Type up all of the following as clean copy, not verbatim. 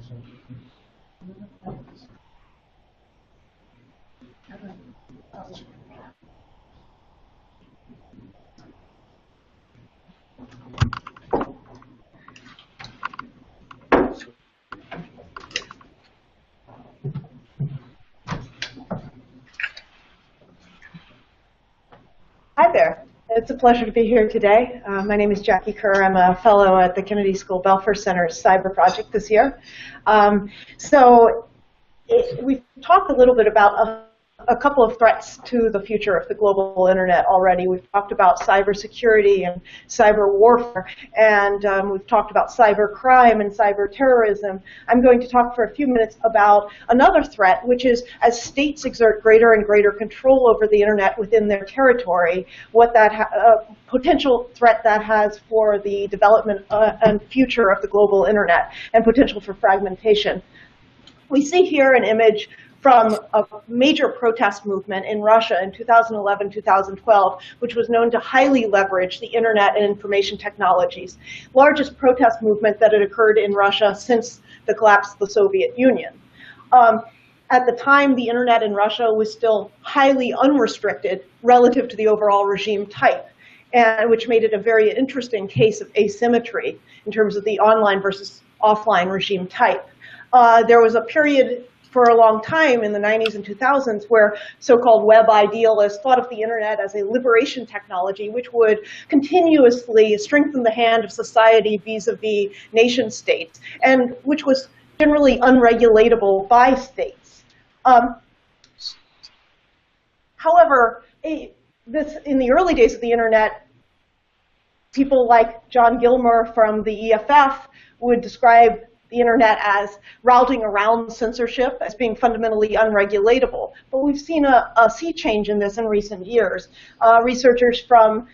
Hi there. It's a pleasure to be here today. My name is Jaclyn Kerr. I'm a fellow at the Kennedy School Belfer Center's Cyber Project this year. We've talked a little bit about a couple of threats to the future of the global internet already. We've talked about cybersecurity and cyber warfare, and we've talked about cyber crime and cyber terrorism. I'm going to talk for a few minutes about another threat, which is as states exert greater and greater control over the internet within their territory, what that potential threat that has for the development and future of the global internet and potential for fragmentation. We see here an image from a major protest movement in Russia in 2011-2012, which was known to highly leverage the internet and information technologies. Largest protest movement that had occurred in Russia since the collapse of the Soviet Union. At the time, the internet in Russia was still highly unrestricted relative to the overall regime type, and which made it a very interesting case of asymmetry in terms of the online versus offline regime type. There was a period for a long time in the 90s and 2000s where so-called web idealists thought of the internet as a liberation technology which would continuously strengthen the hand of society vis-a-vis nation states, and which was generally unregulatable by states. However, in the early days of the internet, people like John Gilmer from the EFF would describe the internet as routing around censorship, as being fundamentally unregulatable. But we've seen a sea change in this in recent years. Researchers from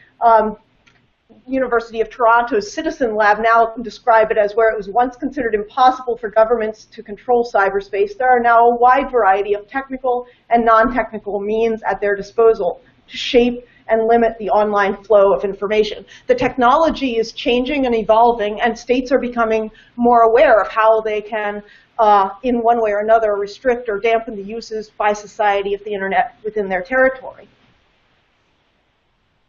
University of Toronto's Citizen Lab now describe it as where it was once considered impossible for governments to control cyberspace. There are now a wide variety of technical and non-technical means at their disposal to shape and limit the online flow of information. The technology is changing and evolving, and states are becoming more aware of how they can, in one way or another, restrict or dampen the uses by society of the internet within their territory.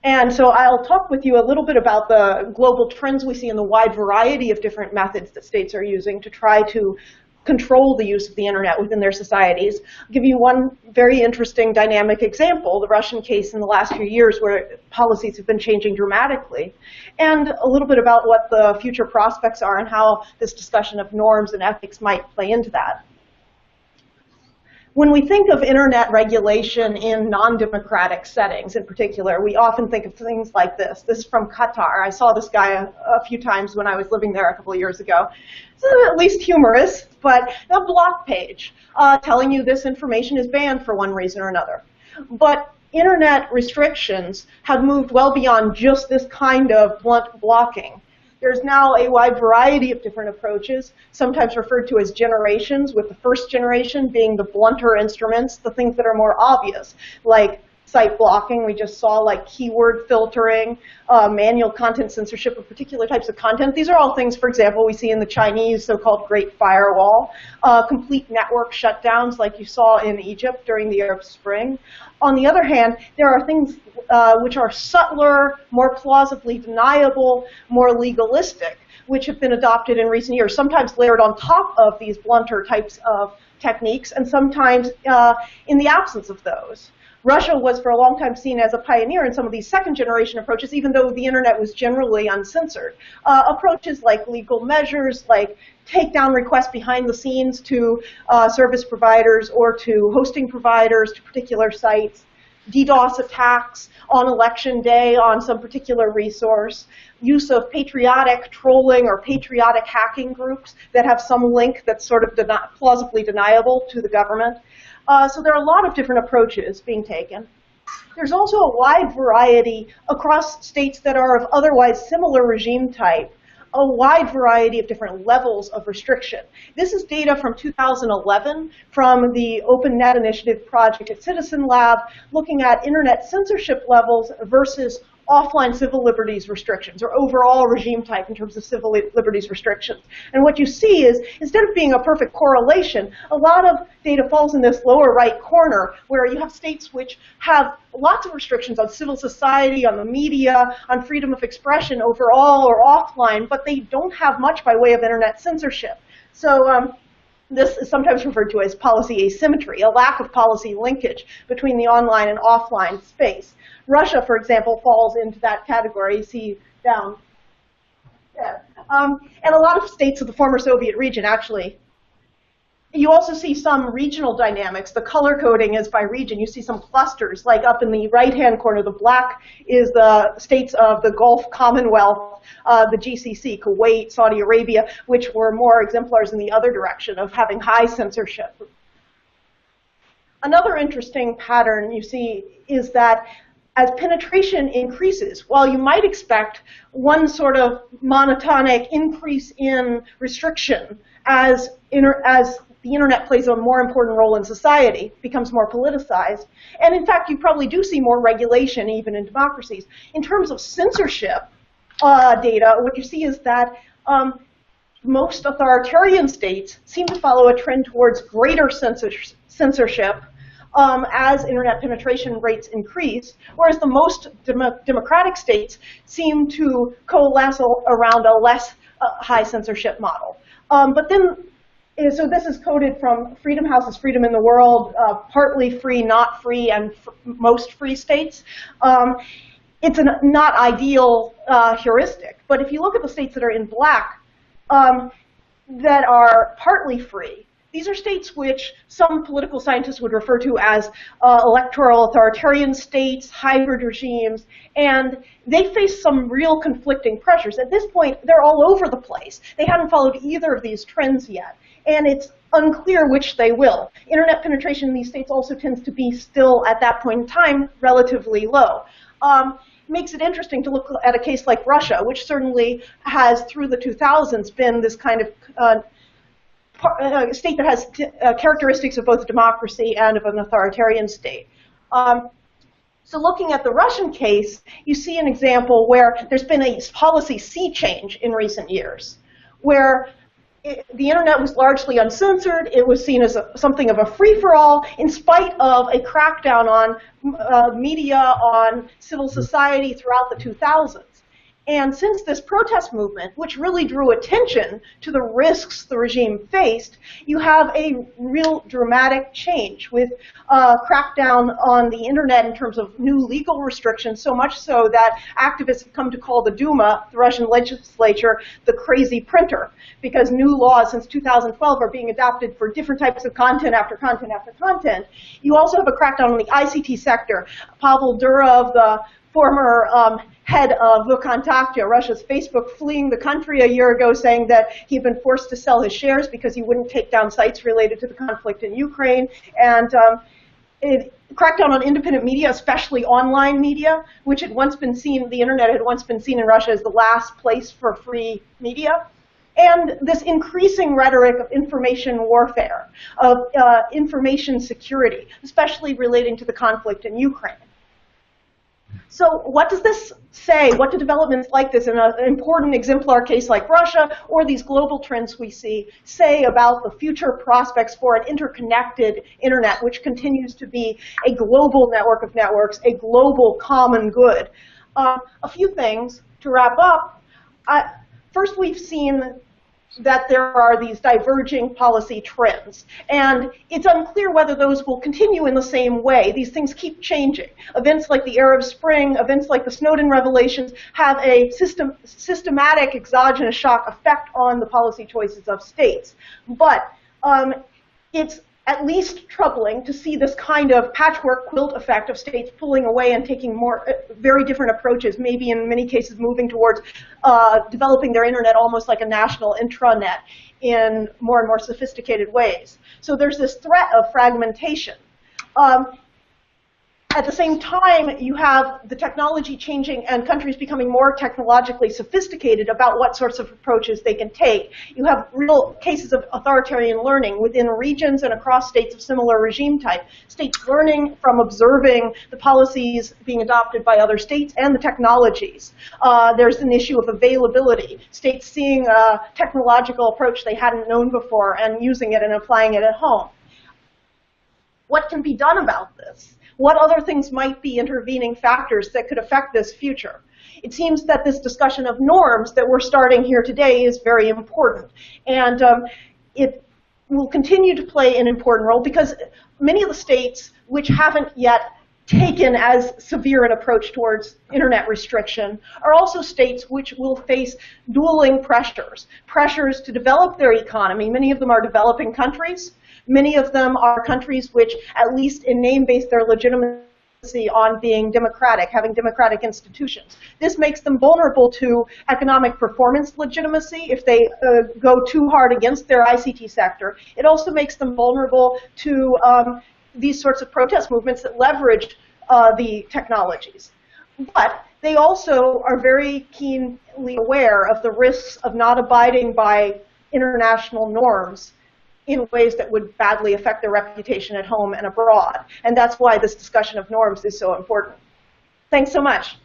And so I'll talk with you a little bit about the global trends we see in the wide variety of different methods that states are using to try to control the use of the internet within their societies. I'll give you one very interesting dynamic example, the Russian case in the last few years where policies have been changing dramatically, and a little bit about what the future prospects are and how this discussion of norms and ethics might play into that. When we think of internet regulation in non-democratic settings in particular, we often think of things like this. This is from Qatar. I saw this guy a few times when I was living there a couple of years ago. It's at least humorous, but a block page telling you this information is banned for one reason or another. But internet restrictions have moved well beyond just this kind of blunt blocking. There's now a wide variety of different approaches, sometimes referred to as generations, with the first generation being the blunter instruments, the things that are more obvious, like site blocking we just saw, like keyword filtering, manual content censorship of particular types of content. These are all things, for example, we see in the Chinese so-called Great Firewall, complete network shutdowns like you saw in Egypt during the Arab Spring. On the other hand, there are things which are subtler, more plausibly deniable, more legalistic, which have been adopted in recent years, sometimes layered on top of these blunter types of techniques, and sometimes in the absence of those. Russia was for a long time seen as a pioneer in some of these second-generation approaches, even though the internet was generally uncensored. Approaches like legal measures, like takedown requests behind the scenes to service providers or to hosting providers to particular sites, DDoS attacks on election day on some particular resource, use of patriotic trolling or patriotic hacking groups that have some link that's sort of plausibly deniable to the government. So there are a lot of different approaches being taken. There's also a wide variety across states that are of otherwise similar regime type, a wide variety of different levels of restriction. This is data from 2011 from the Open Net Initiative project at Citizen Lab, looking at internet censorship levels versus offline civil liberties restrictions, or overall regime type in terms of civil liberties restrictions. And what you see is, instead of being a perfect correlation, a lot of data falls in this lower right corner, where you have states which have lots of restrictions on civil society, on the media, on freedom of expression overall or offline, but they don't have much by way of internet censorship. So this is sometimes referred to as policy asymmetry, a lack of policy linkage between the online and offline space. Russia, for example, falls into that category. You see down there. And a lot of states of the former Soviet region, actually. You also see some regional dynamics. The color coding is by region. You see some clusters, like up in the right-hand corner, the black is the states of the Gulf Commonwealth, the GCC, Kuwait, Saudi Arabia, which were more exemplars in the other direction of having high censorship. Another interesting pattern you see is that as penetration increases, while you might expect one sort of monotonic increase in restriction as the internet plays a more important role in society, becomes more politicized. And in fact, you probably do see more regulation even in democracies. In terms of censorship data, what you see is that most authoritarian states seem to follow a trend towards greater censorship as internet penetration rates increase, whereas the most democratic states seem to coalesce around a less high censorship model. But then, so this is coded from Freedom House's Freedom in the World, partly free, not free, and most free states. It's a not ideal heuristic, but if you look at the states that are in black, that are partly free, these are states which some political scientists would refer to as electoral authoritarian states, hybrid regimes, and they face some real conflicting pressures. At this point, they're all over the place. They haven't followed either of these trends yet, and it's unclear which they will. Internet penetration in these states also tends to be still, at that point in time, relatively low. Makes it interesting to look at a case like Russia, which certainly has, through the 2000s, been this kind of a state that has characteristics of both democracy and of an authoritarian state. So looking at the Russian case, you see an example where there's been a policy sea change in recent years, where the internet was largely uncensored. It was seen as something of a free-for-all, in spite of a crackdown on media, on civil society throughout the 2000s. And since this protest movement, which really drew attention to the risks the regime faced, you have a real dramatic change with crackdown on the internet in terms of new legal restrictions, so much so that activists have come to call the Duma, the Russian legislature, the crazy printer, because new laws since 2012 are being adopted for different types of content after content after content. You also have a crackdown on the ICT sector. Pavel Durov, the former head of Vkontakte, Russia's Facebook, fleeing the country a year ago, saying that he'd been forced to sell his shares because he wouldn't take down sites related to the conflict in Ukraine. And it cracked down on independent media, especially online media, which had once been seen, the internet had once been seen in Russia as the last place for free media. And this increasing rhetoric of information warfare, of information security, especially relating to the conflict in Ukraine. So what does this say? What do developments like this in an important exemplar case like Russia, or these global trends we see, say about the future prospects for an interconnected internet, which continues to be a global network of networks, a global common good? A few things to wrap up. First, we've seen that there are these diverging policy trends. And it's unclear whether those will continue in the same way. These things keep changing. Events like the Arab Spring, events like the Snowden revelations have a systematic exogenous shock effect on the policy choices of states. But it's at least troubling to see this kind of patchwork quilt effect of states pulling away and taking more very different approaches, maybe in many cases moving towards developing their internet almost like a national intranet in more and more sophisticated ways. So there's this threat of fragmentation. At the same time, you have the technology changing and countries becoming more technologically sophisticated about what sorts of approaches they can take. You have real cases of authoritarian learning within regions and across states of similar regime type. States learning from observing the policies being adopted by other states and the technologies. There's an issue of availability. States seeing a technological approach they hadn't known before and using it and applying it at home. What can be done about this? What other things might be intervening factors that could affect this future? It seems that this discussion of norms that we're starting here today is very important. And it will continue to play an important role because many of the states which haven't yet taken as severe an approach towards internet restriction are also states which will face dueling pressures. Pressures to develop their economy. Many of them are developing countries. Many of them are countries which, at least in name, base their legitimacy on being democratic, having democratic institutions. This makes them vulnerable to economic performance legitimacy if they go too hard against their ICT sector. It also makes them vulnerable to these sorts of protest movements that leverage the technologies. But they also are very keenly aware of the risks of not abiding by international norms in ways that would badly affect their reputation at home and abroad. And that's why this discussion of norms is so important. Thanks so much.